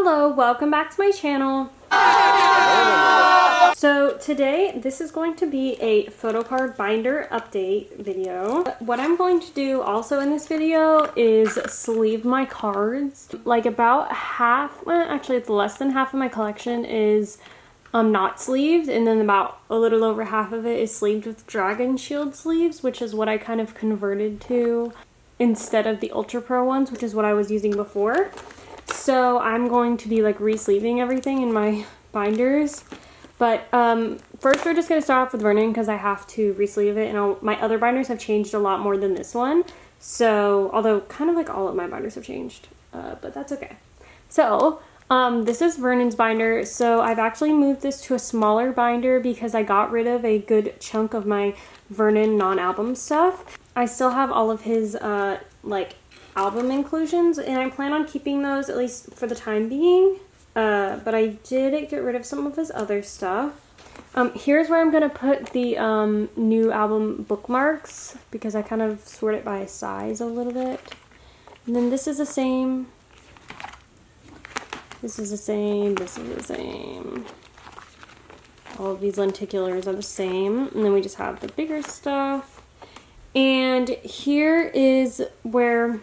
Hello, welcome back to my channel. So today, this is going to be a photocard binder update video. What I'm going to do also in this video is sleeve my cards. Like about half, well actually it's less than half of my collection is not sleeved, and then about a little over half of it is sleeved with dragon shield sleeves, which is what I kind of converted to instead of the Ultra Pro ones, which is what I was using before. So I'm going to be like re-sleeving everything in my binders. But first we're just going to start off with Vernon because I have to re-sleeve it, and my other binders have changed a lot more than this one. So, although kind of like all of my binders have changed, but that's okay. So, this is Vernon's binder. So I've actually moved this to a smaller binder because I got rid of a good chunk of my Vernon non-album stuff. I still have all of his like album inclusions, and I plan on keeping those at least for the time being. But I did get rid of some of his other stuff. Here's where I'm going to put the new album bookmarks because I kind of sort it by size a little bit. And then this is the same. This is the same. This is the same. All of these lenticulars are the same. And then we just have the bigger stuff. And here is where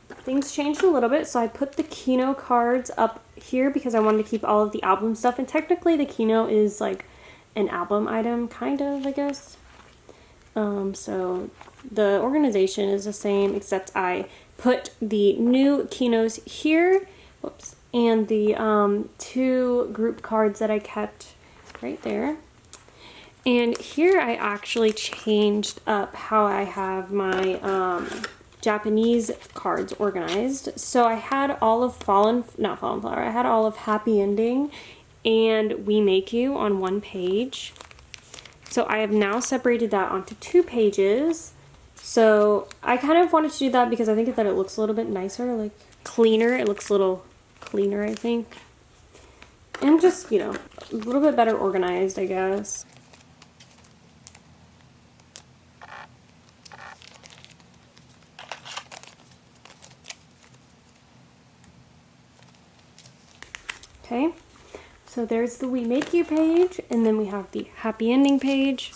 things changed a little bit. So I put the Kino cards up here because I wanted to keep all of the album stuff. And technically the Kino is like an album item, kind of, I guess. So the organization is the same, except I put the new Kinos here. Whoops. And the two group cards that I kept right there. And here I actually changed up how I have my Japanese cards organized. So I had all of not Fallen Flower, I had all of Happy Ending and We Make You on one page. So I have now separated that onto 2 pages. So I kind of wanted to do that because I think that it looks a little bit nicer, like cleaner. It looks a little cleaner, I think. And just, you know, a little bit better organized, I guess. Okay, so there's the We Make You page, and then we have the Happy Ending page.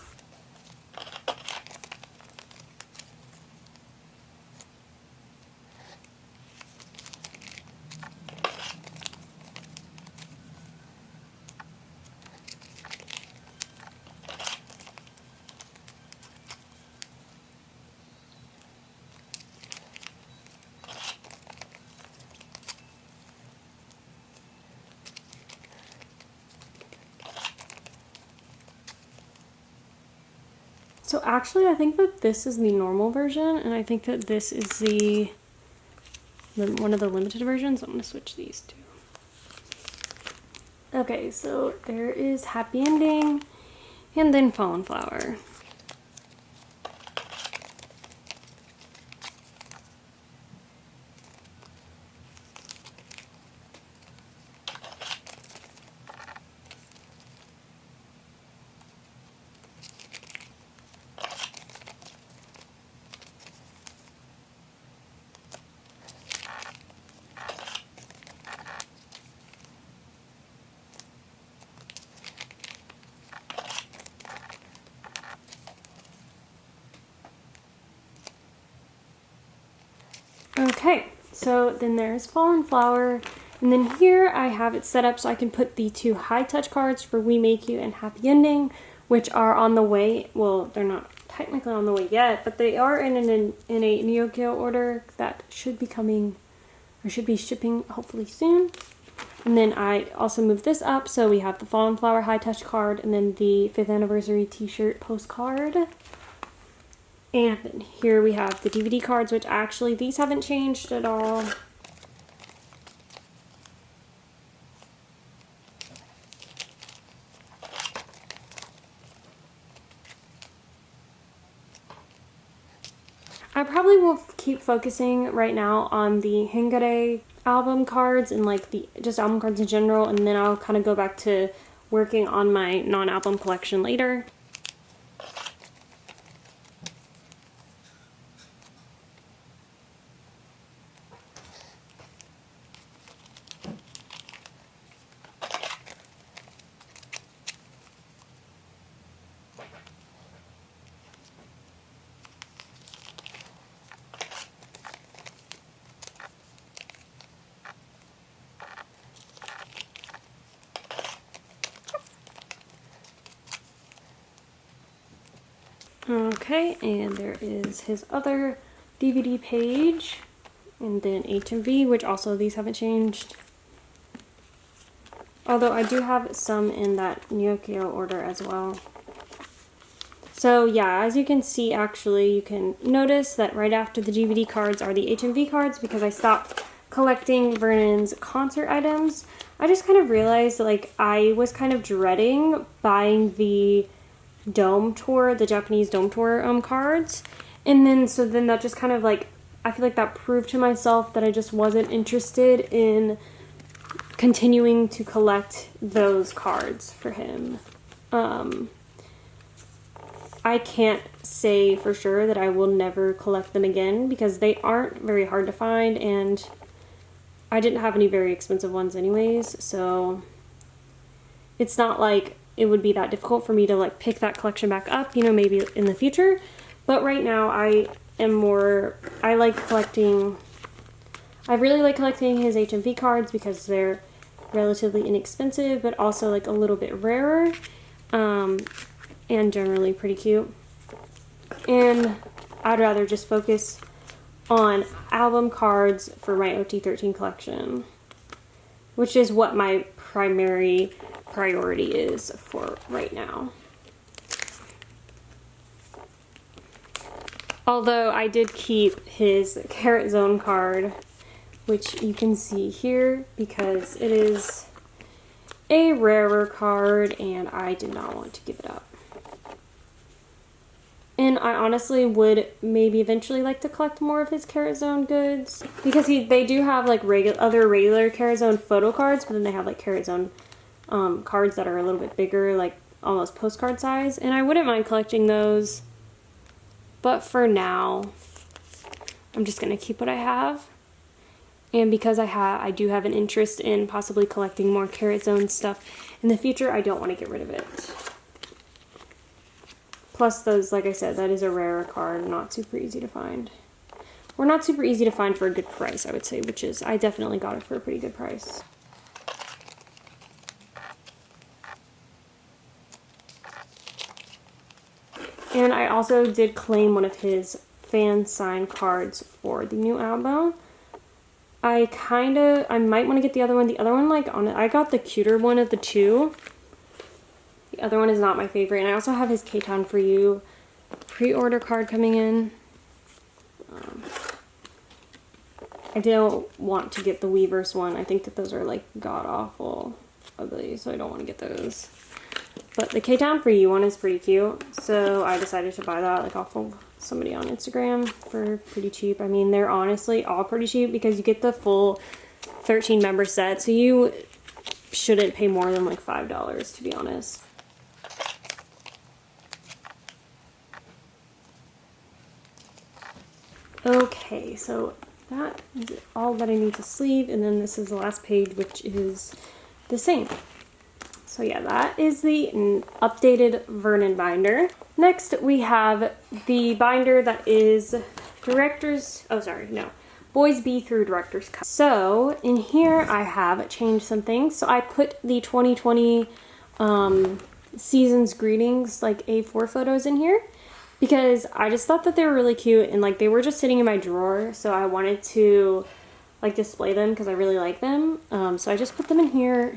So actually, I think that this is the normal version, and I think that this is the one of the limited versions. I'm going to switch these two. Okay, so there is Happy Ending, and then Fallen Flower. Okay, so then there's Fallen Flower, and then here I have it set up so I can put the 2 high touch cards for We Make You and Happy Ending, which are on the way. Well, they're not technically on the way yet, but they are in a Neokyo order that should be coming, or should be shipping hopefully soon. And then I also moved this up, so we have the Fallen Flower high touch card, and then the 5th anniversary t-shirt postcard. And then here we have the DVD cards, which actually these haven't changed at all. I probably will keep focusing right now on the Heng album cards and like the just album cards in general, and then I'll kind of go back to working on my non-album collection later. Okay, and there is his other DVD page, and then HMV, which also these haven't changed. Although I do have some in that Nyokyo order as well. So yeah, as you can see, actually, you can notice that right after the DVD cards are the HMV cards because I stopped collecting Vernon's concert items. I just kind of realized, like, I was kind of dreading buying the Dome Tour, the Japanese Dome Tour cards. And then, so then that just kind of, like, I feel like that proved to myself that I just wasn't interested in continuing to collect those cards for him. I can't say for sure that I will never collect them again because they aren't very hard to find, and I didn't have any very expensive ones anyways, so it's not like it would be that difficult for me to like pick that collection back up, you know, maybe in the future. But right now I really like collecting his HMV cards because they're relatively inexpensive, but also like a little bit rarer, and generally pretty cute. And I'd rather just focus on album cards for my OT13 collection, which is what my primary priority is for right now. Although I did keep his Carrot Zone card, which you can see here because it is a rarer card and I did not want to give it up. And I honestly would maybe eventually like to collect more of his Carrot Zone goods because they do have like other regular Carrot Zone photo cards, but then they have like Carrot Zone cards that are a little bit bigger, like almost postcard size, and I wouldn't mind collecting those. But for now, I'm just gonna keep what I have. And because I do have an interest in possibly collecting more Carrot Zone stuff in the future, I don't want to get rid of it. Plus those, like I said, that is a rarer card, not super easy to find. Or not super easy to find for a good price, I would say, which is, I definitely got it for a pretty good price. And I also did claim one of his fan sign cards for the new album. I might want to get the other one. The other one, like, I got the cuter one of the two. The other one is not my favorite. And I also have his K-Town For You pre-order card coming in. I don't want to get the Weverse one. I think that those are, like, god-awful ugly, so I don't want to get those. But the K-Town For You one is pretty cute, so I decided to buy that, like, off of somebody on Instagram for pretty cheap. I mean, they're honestly all pretty cheap because you get the full 13 member set, so you shouldn't pay more than like $5, to be honest. Okay, so that is all that I need to sleeve, and then this is the last page, which is the same. So yeah, that is the updated Vernon binder. Next, we have the binder that is Boys B through Director's Cut. So in here, I have changed some things. So I put the 2020 season's greetings, like A4 photos in here, because I just thought that they were really cute, and like they were just sitting in my drawer, so I wanted to like display them because I really like them. So I just put them in here.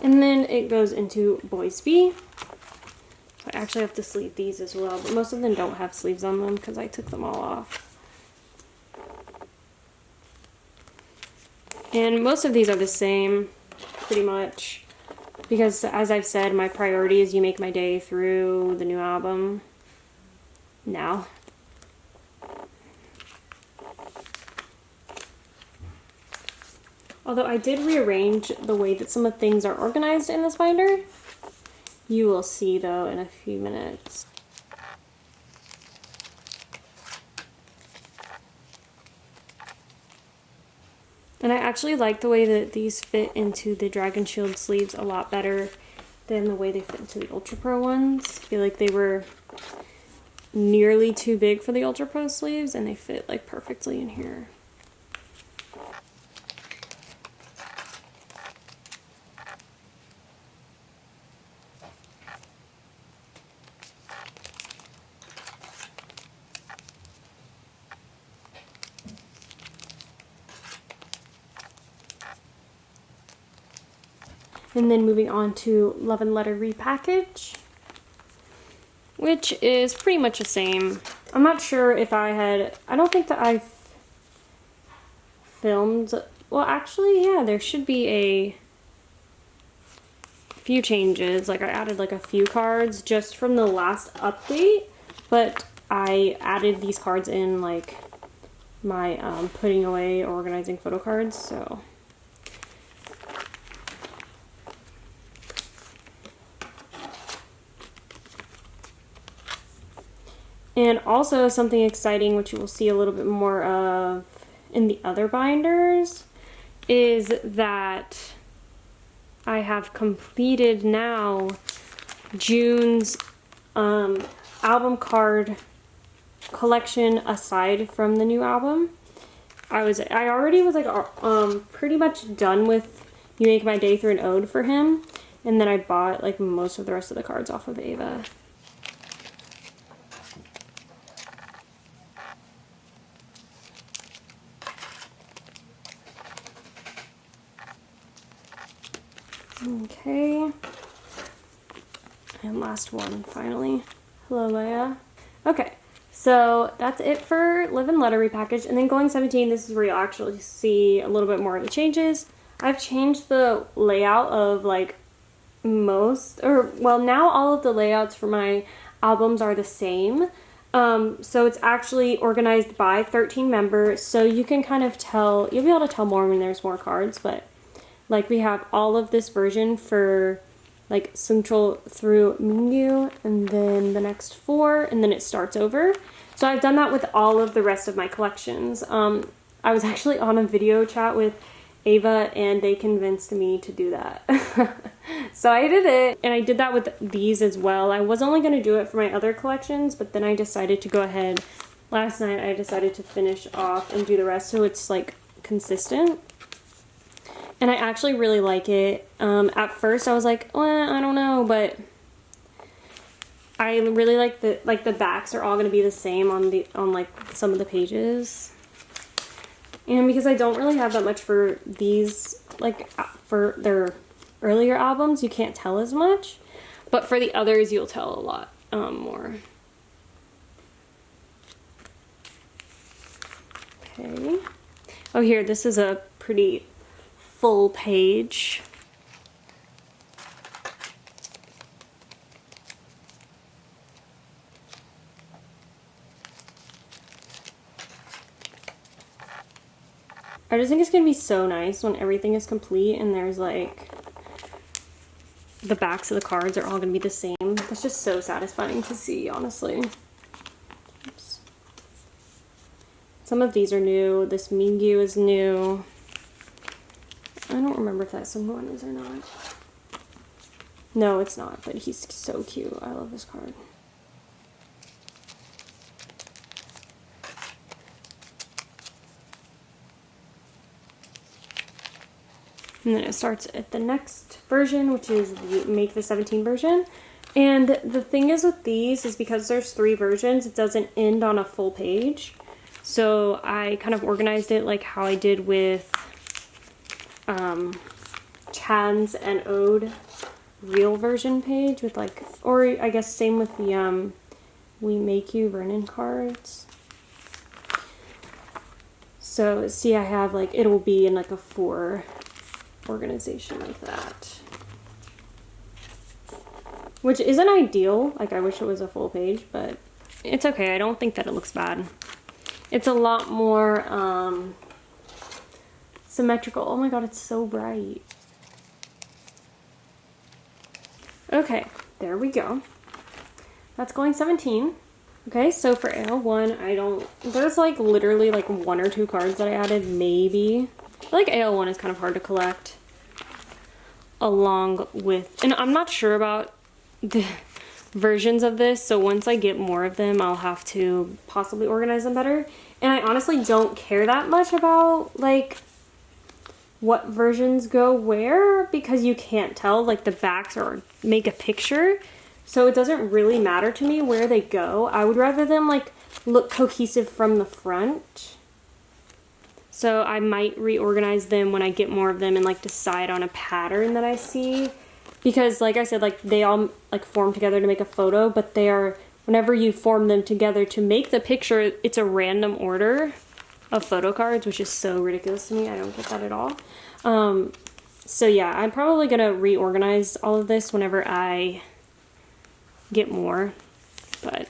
And then it goes into Boys B. I actually have to sleeve these as well, but most of them don't have sleeves on them because I took them all off. And most of these are the same, pretty much, because as I've said, my priority is You Make My Day through the new album now. Although I did rearrange the way that some of the things are organized in this binder. You will see, though, in a few minutes. And I actually like the way that these fit into the Dragon Shield sleeves a lot better than the way they fit into the Ultra Pro ones. I feel like they were nearly too big for the Ultra Pro sleeves, and they fit like perfectly in here. And then moving on to Love and Letter Repackage, which is pretty much the same. I'm not sure if I don't think that I've filmed, well actually yeah, there should be a few changes. Like I added like a few cards just from the last update, but I added these cards in like my putting away or organizing photo cards, so. And also something exciting, which you will see a little bit more of in the other binders, is that I have completed now June's album card collection aside from the new album. I already was like pretty much done with You Make My Day through an Ode for him, and then I bought like most of the rest of the cards off of Ava. Okay, and last one finally. Hello Leia. Okay, so that's it for Live and Letter Repackage, and then going 17, this is where you'll actually see a little bit more of the changes. I've changed the layout of like now all of the layouts for my albums are the same. So it's actually organized by 13 members, so you can kind of tell, you'll be able to tell more when there's more cards, but like we have all of this version for like Central through Mingyu, and then the next 4, and then it starts over. So I've done that with all of the rest of my collections. I was actually on a video chat with Ava, and they convinced me to do that. So I did it, and I did that with these as well. I was only going to do it for my other collections, but then I decided to go ahead. Last night I decided to finish off and do the rest so it's like consistent. And I actually really like it. At first I was like, well, I don't know, but I really like the backs are all going to be the same on like some of the pages. And because I don't really have that much for these, like for their earlier albums, you can't tell as much, but for the others you'll tell a lot more. Okay. Oh, here, this is a pretty full page. I just think it's gonna be so nice when everything is complete and there's like the backs of the cards are all gonna be the same. That's just so satisfying to see, honestly. Oops. Some of these are new. This Mingyu is new. I don't remember if that's someone is or not. No, it's not, but he's so cute. I love this card. And then it starts at the next version, which is the Make the 17 version. And the thing is with these is because there's 3 versions, it doesn't end on a full page. So I kind of organized it like how I did with Chan's and Ode real version page with like, or I guess same with the We Make You Vernon cards. So see, I have like, it'll be in like a 4 organization like that, which isn't ideal. Like I wish it was a full page, but it's okay. I don't think that it looks bad. It's a lot more symmetrical. Oh my god, it's so bright. Okay, there we go. That's going 17. Okay, so for L1, there's like literally like 1 or 2 cards that I added, maybe. I feel like AL1 is kind of hard to collect along with, and I'm not sure about the versions of this, so once I get more of them, I'll have to possibly organize them better. And I honestly don't care that much about like what versions go where, because you can't tell, like the backs or make a picture, so it doesn't really matter to me where they go. I would rather them like look cohesive from the front. So I might reorganize them when I get more of them and like decide on a pattern that I see. Because like I said, like they all like form together to make a photo, but they are, whenever you form them together to make the picture, it's a random order of photo cards, which is so ridiculous to me. I don't get that at all. So yeah, I'm probably gonna reorganize all of this whenever I get more, but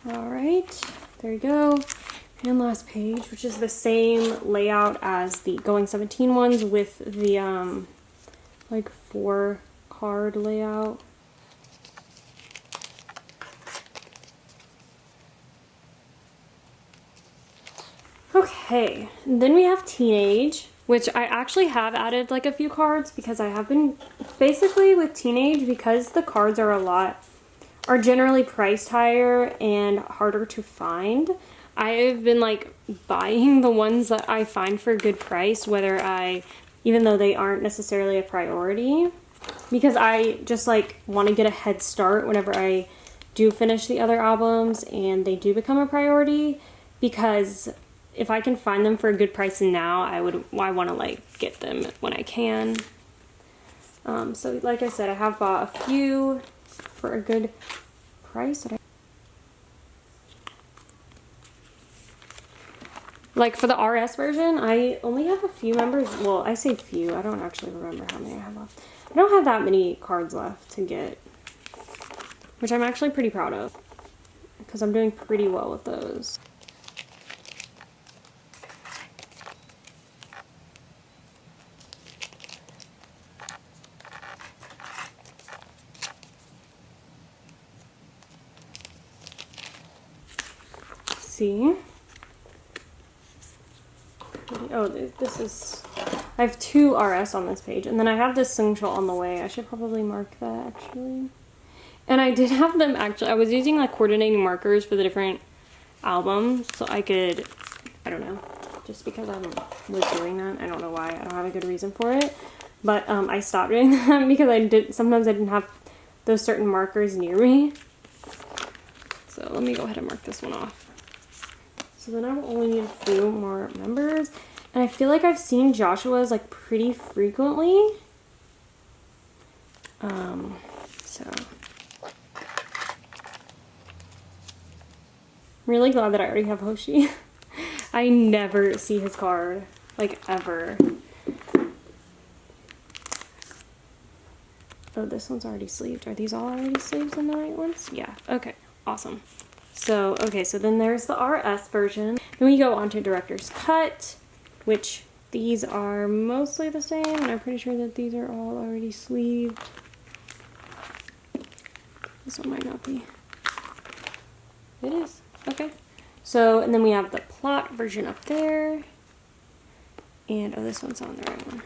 all right, there you go. And last page, which is the same layout as the Going 17 ones with the like 4 card layout. Okay, and then we have Teenage, which I actually have added like a few cards because I have been basically with Teenage, because the cards are generally priced higher and harder to find. I've been like buying the ones that I find for a good price, even though they aren't necessarily a priority, because I just like want to get a head start whenever I do finish the other albums and they do become a priority, because if I can find them for a good price now, I want to like get them when I can. So like I said, I have bought a few for a good price. Like for the RS version, I only have a few members. Well, I say few. I don't actually remember how many I have left. I don't have that many cards left to get, which I'm actually pretty proud of because I'm doing pretty well with those. See? Oh, this is, I have 2 RS on this page, and then I have this Essential on the way. I should probably mark that actually. And I did have them actually, I was using like coordinating markers for the different albums, so I could, I don't know, just because I was doing that. I don't know why, I don't have a good reason for it. But I stopped doing that because sometimes I didn't have those certain markers near me. So let me go ahead and mark this one off. So then I will only need a few more members. And I feel like I've seen Joshua's like pretty frequently. So I'm really glad that I already have Hoshi. I never see his card, like ever. Oh, this one's already sleeved. Are these all already sleeved in the right ones? Yeah, okay, awesome. So, okay, so then there's the RS version. Then we go on to Director's Cut, which these are mostly the same, and I'm pretty sure that these are all already sleeved. This one might not be. It is, okay. So, and then we have the plot version up there. And, oh, this one's on the right one.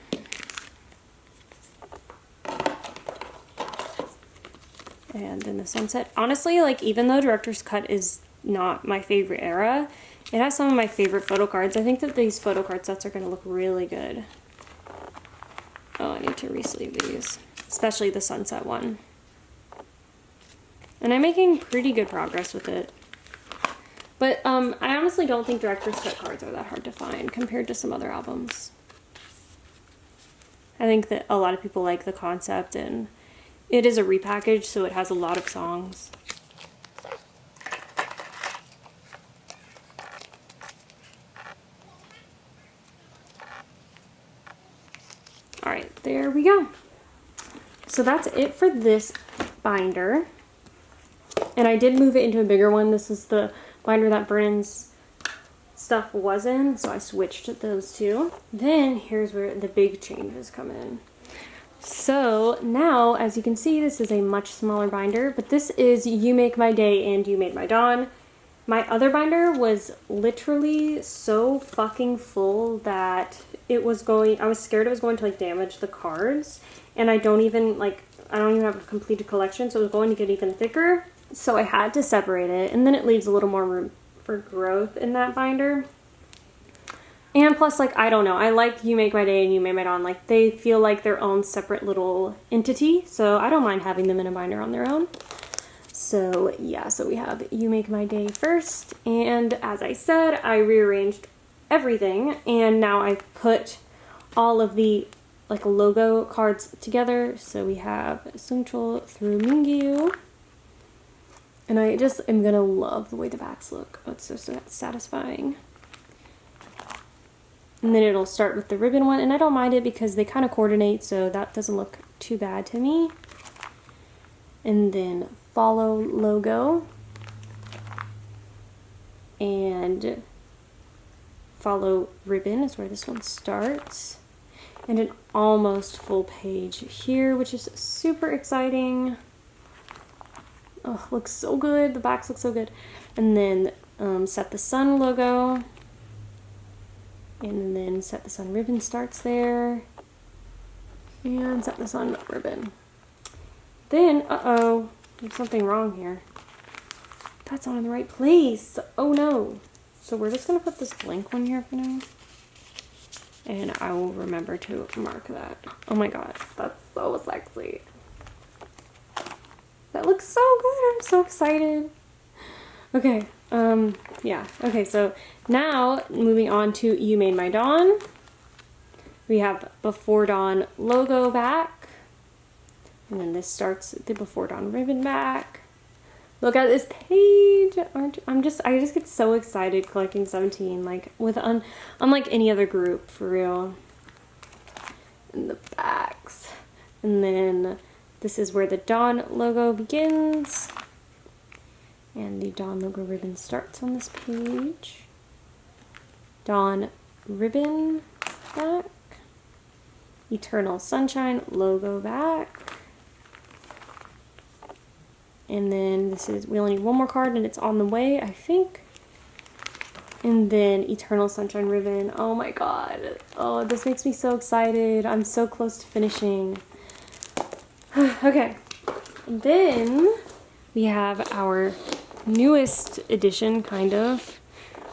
And then the Sunset. Honestly, like, even though Director's Cut is not my favorite era, it has some of my favorite photo cards. I think that these photo card sets are going to look really good. Oh, I need to re-sleeve these, especially the Sunset one. And I'm making pretty good progress with it. But I honestly don't think Director's Cut cards are that hard to find compared to some other albums. I think that a lot of people like the concept, and it is a repackage, so it has a lot of songs. Alright, there we go. So that's it for this binder. And I did move it into a bigger one. This is the binder that Vernon's stuff was in, so I switched those two. Then here's where the big changes come in. So now, as you can see, this is a much smaller binder, but this is You Make My Day and You Made My Dawn. My other binder was literally so fucking full that I was scared it was going to like damage the cards, and I don't even have a completed collection, so it was going to get even thicker. So I had to separate it, and then it leaves a little more room for growth in that binder. And plus, like, I don't know, I like You Make My Day and You Made My Dawn. Like, they feel like their own separate little entity, so I don't mind having them in a binder on their own. So yeah, so we have You Make My Day first, and as I said, I rearranged everything, and now I've put all of the like logo cards together. So we have Sungchul through Mingyu, and I just am gonna love the way the backs look. Oh, it's so satisfying. And then it'll start with the ribbon one, and I don't mind it because they kind of coordinate, so that doesn't look too bad to me. And then follow logo and follow ribbon is where this one starts, and an almost full page here, which is super exciting. Oh, looks so good. The backs look so good. And then Set the Sun logo, and then Set the Sun ribbon starts there, and Set the Sun ribbon. Then, uh-oh, there's something wrong here. That's not in the right place. Oh no. So we're just gonna put this blank one here for now. And I will remember to mark that. Oh my god, that's so sexy. That looks so good. I'm so excited. Okay, yeah. Okay, so now moving on to You Made My Dawn. We have Before Dawn logo back. And then this starts the Before Dawn ribbon back. Look at this page. I just get so excited collecting 17, like unlike any other group, for real. And the backs. And then this is where the Dawn logo begins. And the Dawn logo ribbon starts on this page. Dawn ribbon back. Eternal Sunshine logo back. And then we only need one more card and it's on the way, I think. And then Eternal Sunshine ribbon. Oh my god. Oh, this makes me so excited. I'm so close to finishing. Okay. And then we have our newest edition, kind of,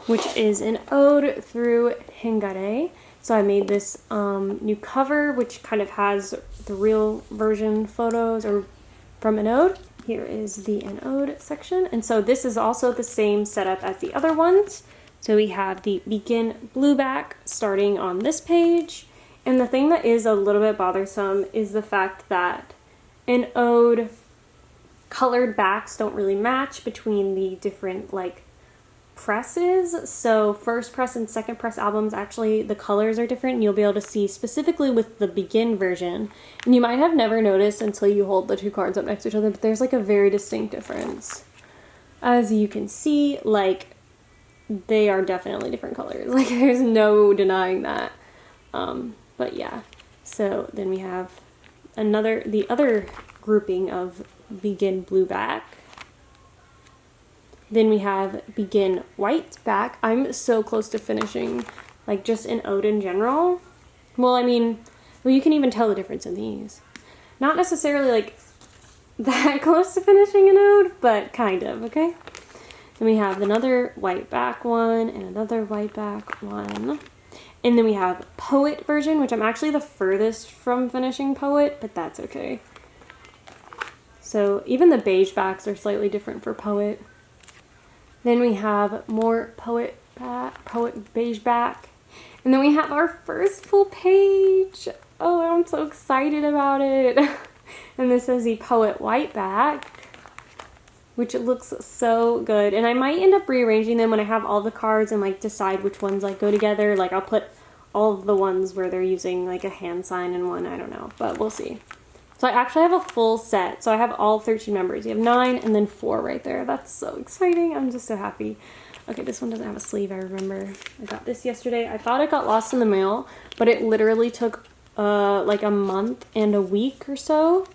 which is an ode through Heng. So I made this new cover, which kind of has the real version photos or from an ode. Here is the an ode section. And so this is also the same setup as the other ones. So we have the Begin blue back starting on this page. And the thing that is a little bit bothersome is the fact that an ode colored backs don't really match between the different like presses. So first press and second press albums, actually the colors are different, and you'll be able to see specifically with the Begin version. And you might have never noticed until you hold the two cards up next to each other, but there's like a very distinct difference. As you can see, like they are definitely different colors. Like there's no denying that. But yeah. So then we have the other grouping of Begin blue back. Then we have Begin white back. I'm so close to finishing, like just an ode in general. Well, you can even tell the difference in these. Not necessarily like that close to finishing an ode, but kind of, okay? Then we have another white back one and another white back one. And then we have Poet version, which I'm actually the furthest from finishing Poet, but that's okay. So even the beige backs are slightly different for Poet. Then we have more Poet beige back. And then we have our first full page. Oh, I'm so excited about it. And this is the Poet white back, which looks so good. And I might end up rearranging them when I have all the cards and like decide which ones like go together. Like I'll put all of the ones where they're using like a hand sign in one, I don't know, but we'll see. So I actually have a full set. So I have all 13 members. You have 9 and then 4 right there. That's so exciting. I'm just so happy. Okay, this one doesn't have a sleeve, I remember. I got this yesterday. I thought it got lost in the mail, but it literally took like a month and a week or so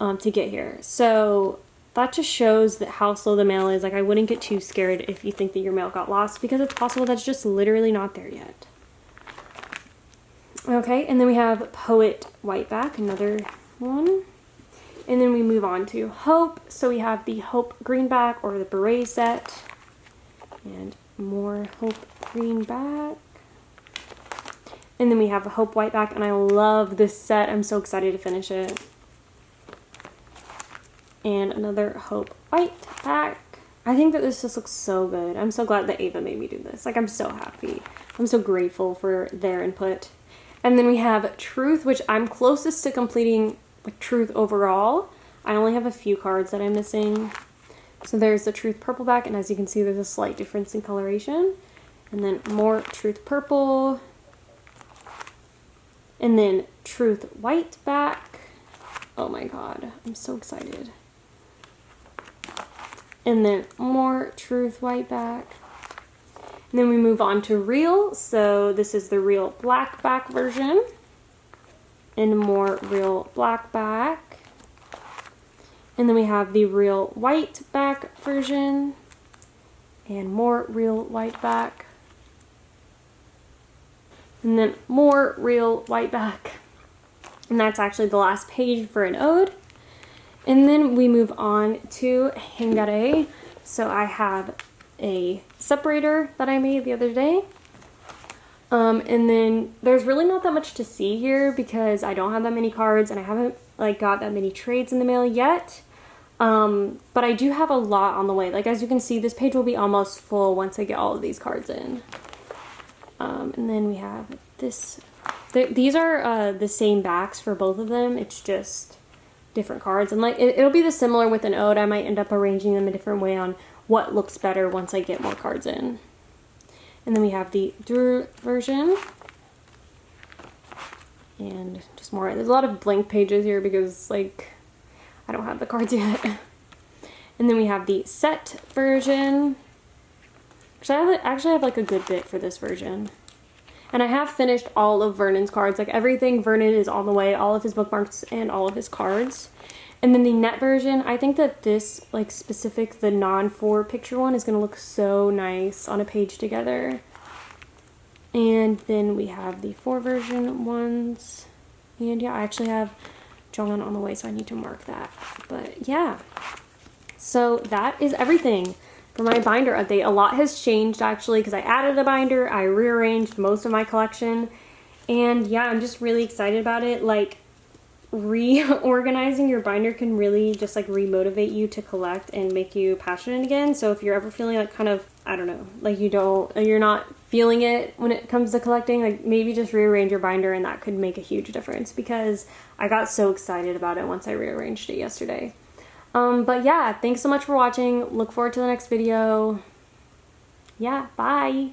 to get here. So that just shows that how slow the mail is. Like, I wouldn't get too scared if you think that your mail got lost, because it's possible that's just literally not there yet. Okay, and then we have Poet Whiteback, another one. And then we move on to Hope. So we have the Hope Greenback, or the beret set. And more Hope Greenback. And then we have a Hope Whiteback, and I love this set. I'm so excited to finish it. And another Hope Whiteback. I think that this just looks so good. I'm so glad that Ava made me do this. Like, I'm so happy. I'm so grateful for their input. And then we have Truth, which I'm closest to completing, like, Truth overall. I only have a few cards that I'm missing. So there's the Truth Purple back, and as you can see, there's a slight difference in coloration. And then more Truth Purple. And then Truth White back. Oh my god, I'm so excited. And then more Truth White back. And then we move on to Real. So this is the Real Black back version. And more Real Black back. And then we have the Real White back version. And more Real White back. And then more Real White back. And that's actually the last page for an ode. And then we move on to Heng. So I have a separator that I made the other day. And then there's really not that much to see here because I don't have that many cards and I haven't like got that many trades in the mail yet. But I do have a lot on the way. Like, as you can see, this page will be almost full once I get all of these cards in. And then we have this. These are the same backs for both of them. It's just different cards. And like it'll be the similar with an ode. I might end up arranging them a different way on what looks better once I get more cards in. And then we have the Drew version. And just more. There's a lot of blank pages here because like I don't have the cards yet. And then we have the set version. Which I actually have like a good bit for this version. And I have finished all of Vernon's cards. Like everything Vernon is on the way. All of his bookmarks and all of his cards. And then the net version, I think that this like specific, the non-4 picture one is going to look so nice on a page together. And then we have the 4 version ones. And yeah, I actually have John on the way, so I need to mark that. But yeah. So that is everything for my binder update. A lot has changed actually because I added a binder, I rearranged most of my collection, and yeah, I'm just really excited about it. Like, reorganizing your binder can really just like remotivate you to collect and make you passionate again. So if you're ever feeling like kind of, I don't know, like you're not feeling it when it comes to collecting, like maybe just rearrange your binder and that could make a huge difference because I got so excited about it once I rearranged it yesterday. But yeah, thanks so much for watching. Look forward to the next video. Yeah, bye.